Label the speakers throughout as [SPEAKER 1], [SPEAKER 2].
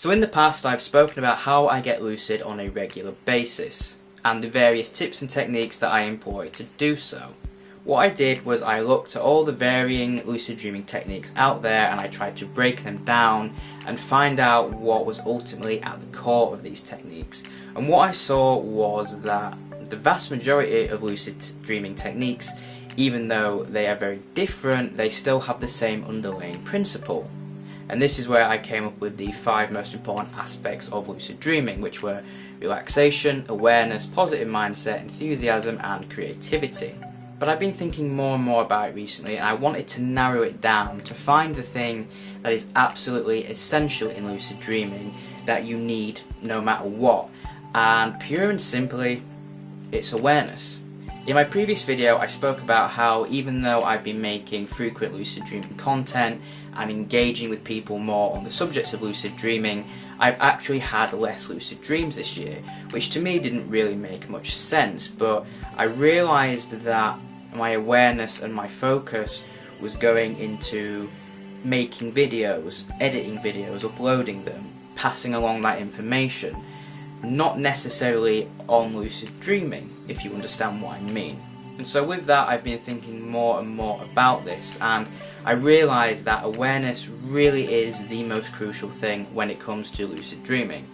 [SPEAKER 1] So in the past I've spoken about how I get lucid on a regular basis and the various tips and techniques that I employ to do so. What I did was I looked at all the varying lucid dreaming techniques out there and I tried to break them down and find out what was ultimately at the core of these techniques. And what I saw was that the vast majority of lucid dreaming techniques, even though they are very different, they still have the same underlying principle. And this is where I came up with the 5 most important aspects of lucid dreaming, which were relaxation, awareness, positive mindset, enthusiasm and creativity. But I've been thinking more and more about it recently, and I wanted to narrow it down to find the thing that is absolutely essential in lucid dreaming that you need no matter what. And pure and simply, it's awareness. In my previous video I spoke about how even though I've been making frequent lucid dreaming content and engaging with people more on the subjects of lucid dreaming, I've actually had less lucid dreams this year, which to me didn't really make much sense, but I realised that my awareness and my focus was going into making videos, editing videos, uploading them, passing along that information, not necessarily on lucid dreaming, if you understand what I mean. And so with that I've been thinking more and more about this, and I realised that awareness really is the most crucial thing when it comes to lucid dreaming.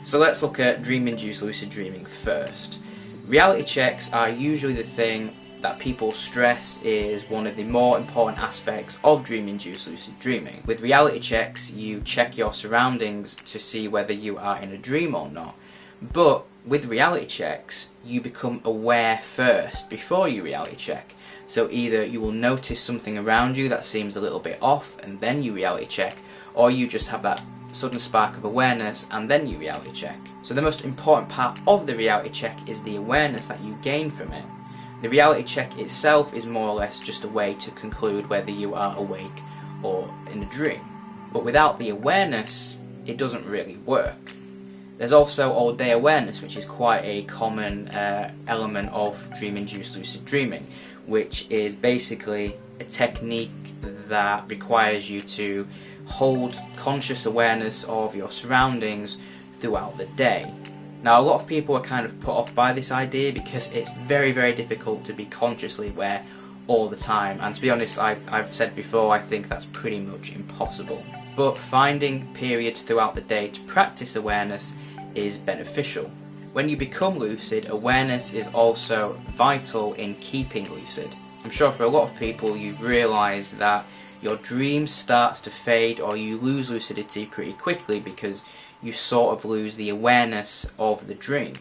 [SPEAKER 1] So let's look at dream-induced lucid dreaming first. Reality checks are usually the thing that people stress is one of the more important aspects of dream-induced lucid dreaming. With reality checks, you check your surroundings to see whether you are in a dream or not. But with reality checks, you become aware first before you reality check. So either you will notice something around you that seems a little bit off and then you reality check, or you just have that sudden spark of awareness and then you reality check. So the most important part of the reality check is the awareness that you gain from it. The reality check itself is more or less just a way to conclude whether you are awake or in a dream. But without the awareness, it doesn't really work. There's also all-day awareness, which is quite a common element of dream-induced lucid dreaming, which is basically a technique that requires you to hold conscious awareness of your surroundings throughout the day. Now, a lot of people are kind of put off by this idea because it's very, very difficult to be consciously aware all the time, and to be honest, I've said before, I think that's pretty much impossible. But finding periods throughout the day to practice awareness is beneficial. When you become lucid, awareness is also vital in keeping lucid. I'm sure for a lot of people you've realised that your dream starts to fade or you lose lucidity pretty quickly because you sort of lose the awareness of the dream.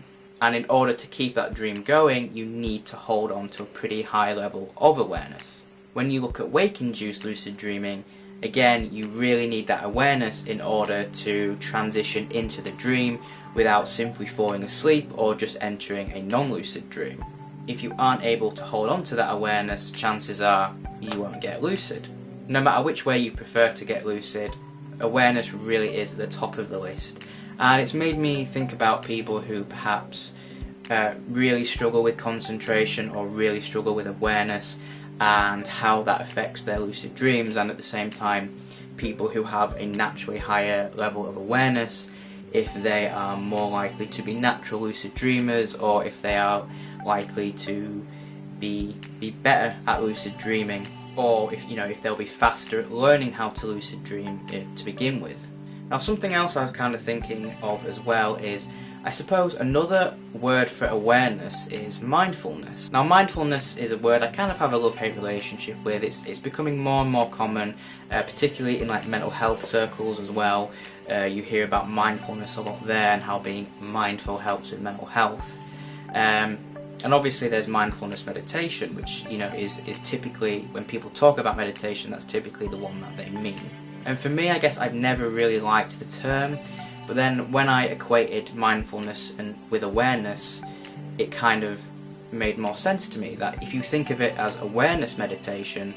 [SPEAKER 1] And in order to keep that dream going, you need to hold on to a pretty high level of awareness. When you look at wake-induced lucid dreaming, again, you really need that awareness in order to transition into the dream without simply falling asleep or just entering a non-lucid dream. If you aren't able to hold on to that awareness, chances are you won't get lucid. No matter which way you prefer to get lucid, awareness really is at the top of the list. And it's made me think about people who perhaps really struggle with concentration or really struggle with awareness, and how that affects their lucid dreams, and at the same time people who have a naturally higher level of awareness, if they are more likely to be natural lucid dreamers, or if they are likely to be better at lucid dreaming, or if they'll be faster at learning how to lucid dream to begin with. Now, something else I was kind of thinking of as well is, I suppose another word for awareness is mindfulness. Now, mindfulness is a word I kind of have a love-hate relationship with. It's becoming more and more common, particularly in like mental health circles as well. You hear about mindfulness a lot there and how being mindful helps with mental health. And obviously there's mindfulness meditation, which is typically, when people talk about meditation, that's typically the one that they mean. And for me, I guess I've never really liked the term, but then when I equated mindfulness with awareness, it kind of made more sense to me that if you think of it as awareness meditation,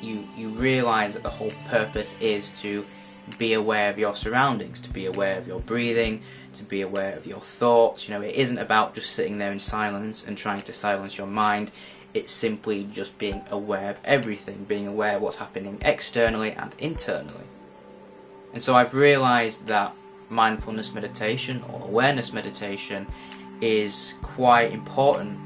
[SPEAKER 1] you realise that the whole purpose is to be aware of your surroundings, to be aware of your breathing, to be aware of your thoughts. It isn't about just sitting there in silence and trying to silence your mind. It's simply just being aware of everything, being aware of what's happening externally and internally. And so I've realised that mindfulness meditation or awareness meditation is quite important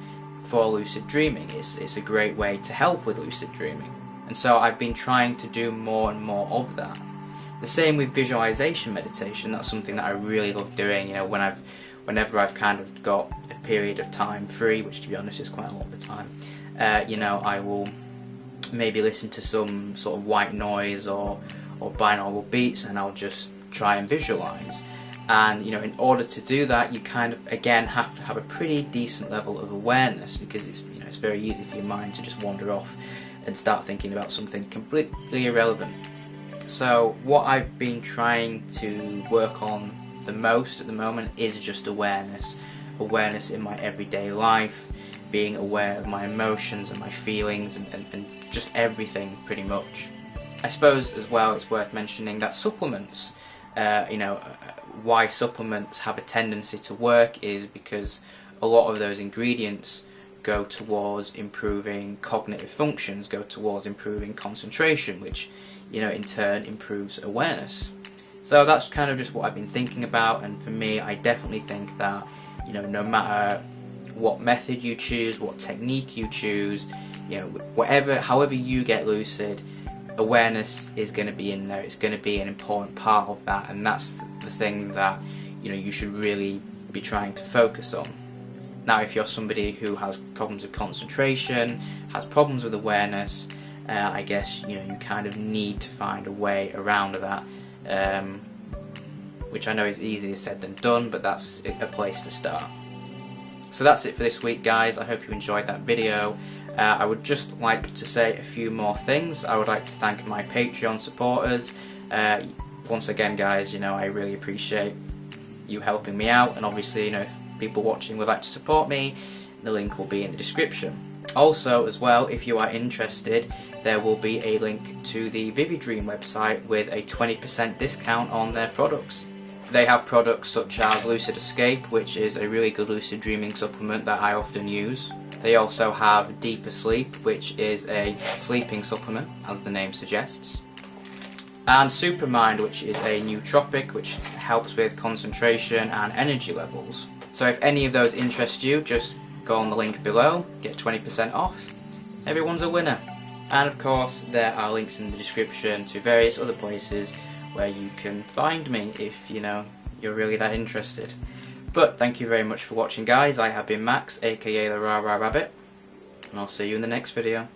[SPEAKER 1] for lucid dreaming. It's a great way to help with lucid dreaming, and so I've been trying to do more and more of that. The same with visualization meditation. That's something that I really love doing. You know, whenever I've kind of got a period of time free, which to be honest is quite a lot of the time, you know, I will maybe listen to some sort of white noise or binaural beats, and I'll just try and visualize. And you know, in order to do that, you kind of again have to have a pretty decent level of awareness, because it's, you know, it's very easy for your mind to just wander off and start thinking about something completely irrelevant. So what I've been trying to work on the most at the moment is just awareness in my everyday life, being aware of my emotions and my feelings and just everything pretty much. I suppose as well it's worth mentioning that supplements, you know, why supplements have a tendency to work is because a lot of those ingredients go towards improving cognitive functions, go towards improving concentration, which, you know, in turn improves awareness. So that's kind of just what I've been thinking about, and for me, I definitely think that, you know, no matter what method you choose, what technique you choose, you know, however you get lucid, awareness is going to be in there. It's going to be an important part of that, and that's the thing that, you know, you should really be trying to focus on. Now, if you're somebody who has problems with concentration, has problems with awareness, I guess, you know, you kind of need to find a way around that, which I know is easier said than done, but that's a place to start. So that's it for this week, guys. I hope you enjoyed that video. I would just like to say a few more things. I would like to thank my Patreon supporters. Once again, guys, you know, I really appreciate you helping me out, and obviously, you know, if people watching would like to support me, the link will be in the description. Also, as well, if you are interested, there will be a link to the letsdream website with a 20% discount on their products. They have products such as Lucid Escape, which is a really good lucid dreaming supplement that I often use. They also have Deeper Sleep, which is a sleeping supplement, as the name suggests. And Supermind, which is a nootropic which helps with concentration and energy levels. So if any of those interest you, just go on the link below, get 20% off. Everyone's a winner. And of course, there are links in the description to various other places where you can find me if, you know, you're really that interested. But thank you very much for watching, guys. I have been Max, aka the Rah Rah Rabbit, and I'll see you in the next video.